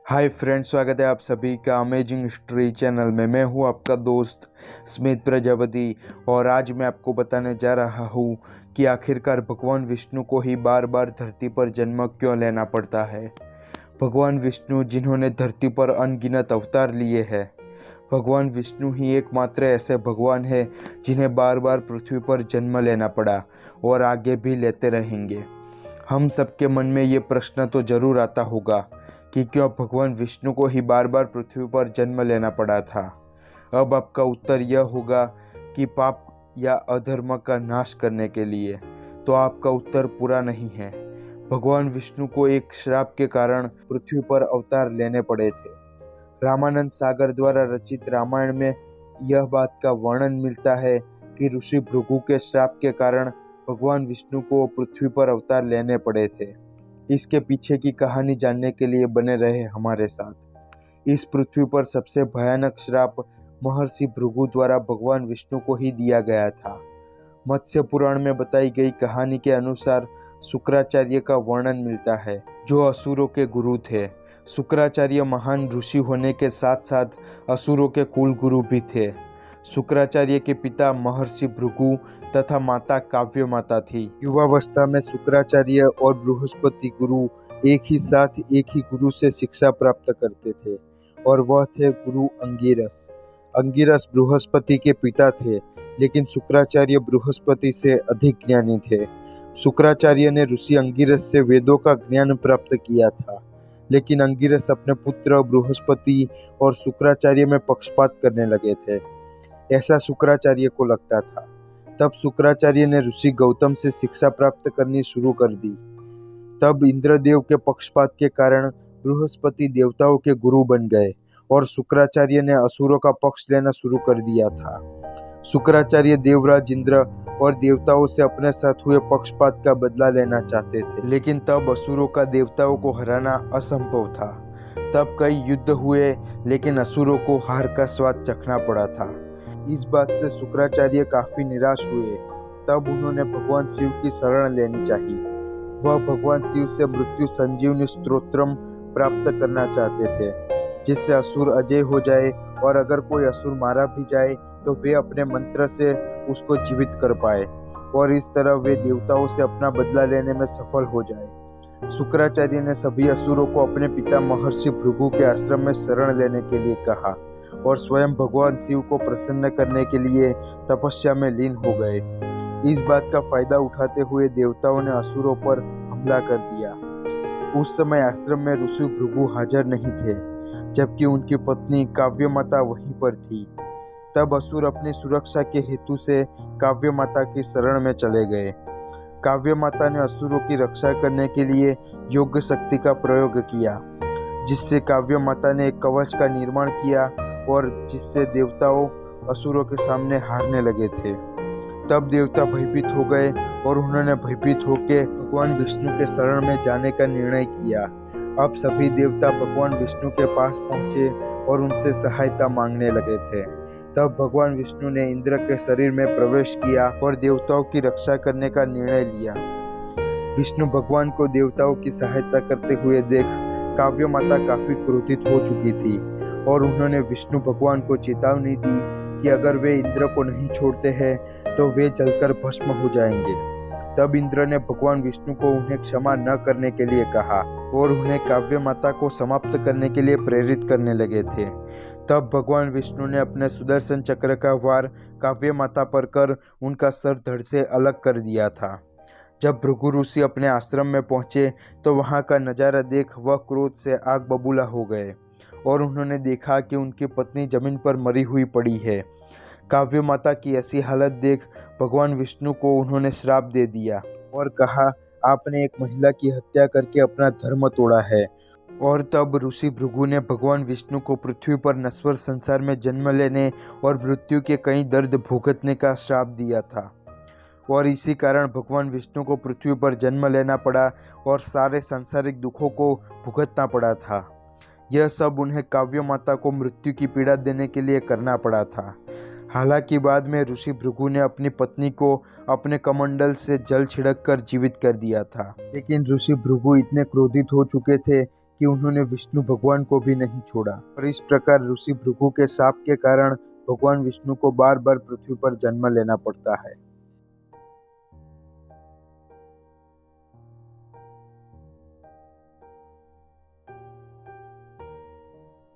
Hi friends, स्वागत है आप सभी का अमेजिंग हिस्ट्री चैनल में। मैं हूं आपका दोस्त स्मित प्रजापति और आज मैं आपको बताने जा रहा हूं कि आखिरकार भगवान विष्णु को ही बार बार धरती पर जन्म क्यों लेना पड़ता है। भगवान विष्णु जिन्होंने धरती पर अनगिनत अवतार लिए हैं, भगवान विष्णु ही एकमात्र ऐसे भगवान हैं जिन्हें बार बार पृथ्वी पर जन्म लेना पड़ा और आगे भी लेते रहेंगे। हम सबके मन में ये प्रश्न तो जरूर आता होगा कि क्यों भगवान विष्णु को ही बार बार पृथ्वी पर जन्म लेना पड़ा था। अब आपका उत्तर यह होगा कि पाप या अधर्म का नाश करने के लिए। तो आपका उत्तर पूरा नहीं है। भगवान विष्णु को एक श्राप के कारण पृथ्वी पर अवतार लेने पड़े थे। रामानंद सागर द्वारा रचित रामायण में यह बात का वर्णन मिलता है कि ऋषि भृगु के श्राप के कारण भगवान विष्णु को पृथ्वी पर अवतार लेने पड़े थे। इसके पीछे की कहानी जानने के लिए बने रहे हमारे साथ। इस पृथ्वी पर सबसे भयानक श्राप महर्षि भृगु द्वारा भगवान विष्णु को ही दिया गया था। मत्स्य पुराण में बताई गई कहानी के अनुसार शुक्राचार्य का वर्णन मिलता है, जो असुरों के गुरु थे। शुक्राचार्य महान ऋषि होने के साथ साथ असुरों के कुल गुरु भी थे। शुक्राचार्य के पिता महर्षि भृगु तथा माता काव्य माता थी। युवावस्था में शुक्राचार्य और बृहस्पति गुरु एक ही साथ एक ही गुरु से शिक्षा प्राप्त करते थे और वह थे गुरु अंगिरस। अंगिरस बृहस्पति के पिता थे, लेकिन शुक्राचार्य बृहस्पति से अधिक ज्ञानी थे। शुक्राचार्य ने ऋषि अंगिरस से वेदों का ज्ञान प्राप्त किया था, लेकिन अंगिरस अपने पुत्र बृहस्पति और शुक्राचार्य में पक्षपात करने लगे थे, ऐसा शुक्राचार्य को लगता था। तब शुक्राचार्य ने ऋषि गौतम से शिक्षा प्राप्त करनी शुरू कर दी। तब इंद्रदेव के पक्षपात के कारण बृहस्पति देवताओं के गुरु बन गए और शुक्राचार्य ने असुरों का पक्ष लेना शुरू कर दिया था। शुक्राचार्य देवराज इंद्र और देवताओं से अपने साथ हुए पक्षपात का बदला लेना चाहते थे, लेकिन तब असुरों का देवताओं को हराना असंभव था। तब कई युद्ध हुए, लेकिन असुरों को हार का स्वाद चखना पड़ा था। इस बात से शुक्राचार्य काफी निराश हुए। तब उन्होंने भगवान शिव की शरण लेनी चाहिए। वह भगवान शिव से मृत्यु संजीवनी स्तोत्रम प्राप्त करना चाहते थे, जिससे असुर अजय हो जाए और अगर कोई असुर मारा भी जाए तो वे अपने मंत्र से उसको जीवित कर पाए और इस तरह वे देवताओं से अपना बदला लेने में सफल हो जाए। शुक्राचार्य ने सभी असुरों को अपने पिता महर्षि भृगु के आश्रम में शरण लेने के लिए कहा और स्वयं भगवान शिव को प्रसन्न करने के लिए तपस्या में लीन हो गए। इस बात का फायदा उठाते हुए देवताओं ने असुरों पर हमला कर दिया। उस समय आश्रम में ऋषि भृगु हाजिर नहीं थे, जबकि उनकी पत्नी काव्य माता वहीं पर थी। तब असुर अपनी सुरक्षा के हेतु से काव्य माता की शरण में चले गए। काव्य माता ने असुरों की रक्षा करने के लिए योग शक्ति का प्रयोग किया, जिससे काव्य माता ने एक कवच का निर्माण किया और जिससे देवताओं असुरों के सामने हारने लगे थे। तब देवता भयभीत हो गए और उन्होंने भयभीत होकर भगवान विष्णु के शरण में जाने का निर्णय किया। अब सभी देवता भगवान विष्णु के पास पहुंचे और उनसे सहायता मांगने लगे थे। तब भगवान विष्णु ने इंद्र के शरीर में प्रवेश किया और देवताओं की रक्षा करने का निर्णय लिया। विष्णु भगवान को देवताओं की सहायता करते हुए देख काव्य माता काफी क्रोधित हो चुकी थी और उन्होंने विष्णु भगवान को चेतावनी दी कि अगर वे इंद्र को नहीं छोड़ते हैं तो वे जलकर भस्म हो जाएंगे। तब इंद्र ने भगवान विष्णु को उन्हें क्षमा न करने के लिए कहा और उन्हें काव्य माता को समाप्त करने के लिए प्रेरित करने लगे थे। तब भगवान विष्णु ने अपने सुदर्शन चक्र का वार काव्य माता पर कर उनका सर धड़ से अलग कर दिया था। जब भृगु ऋषि अपने आश्रम में पहुंचे तो वहां का नजारा देख वह क्रोध से आग बबूला हो गए और उन्होंने देखा कि उनकी पत्नी जमीन पर मरी हुई पड़ी है। काव्य माता की ऐसी हालत देख भगवान विष्णु को उन्होंने श्राप दे दिया और कहा, आपने एक महिला की हत्या करके अपना धर्म तोड़ा है। और तब ऋषि भृगु ने भगवान विष्णु को पृथ्वी पर नश्वर संसार में जन्म लेने और मृत्यु के कई दर्द भुगतने का श्राप दिया था और इसी कारण भगवान विष्णु को पृथ्वी पर जन्म लेना पड़ा और सारे सांसारिक दुखों को भुगतना पड़ा था। यह सब उन्हें काव्य माता को मृत्यु की पीड़ा देने के लिए करना पड़ा था। हालांकि बाद में ऋषि भृगु ने अपनी पत्नी को अपने कमंडल से जल छिड़क कर जीवित कर दिया था, लेकिन ऋषि भृगु इतने क्रोधित हो चुके थे कि उन्होंने विष्णु भगवान को भी नहीं छोड़ा। और इस प्रकार ऋषि भृगु के शाप के कारण भगवान विष्णु को बार बार पृथ्वी पर जन्म लेना पड़ता है।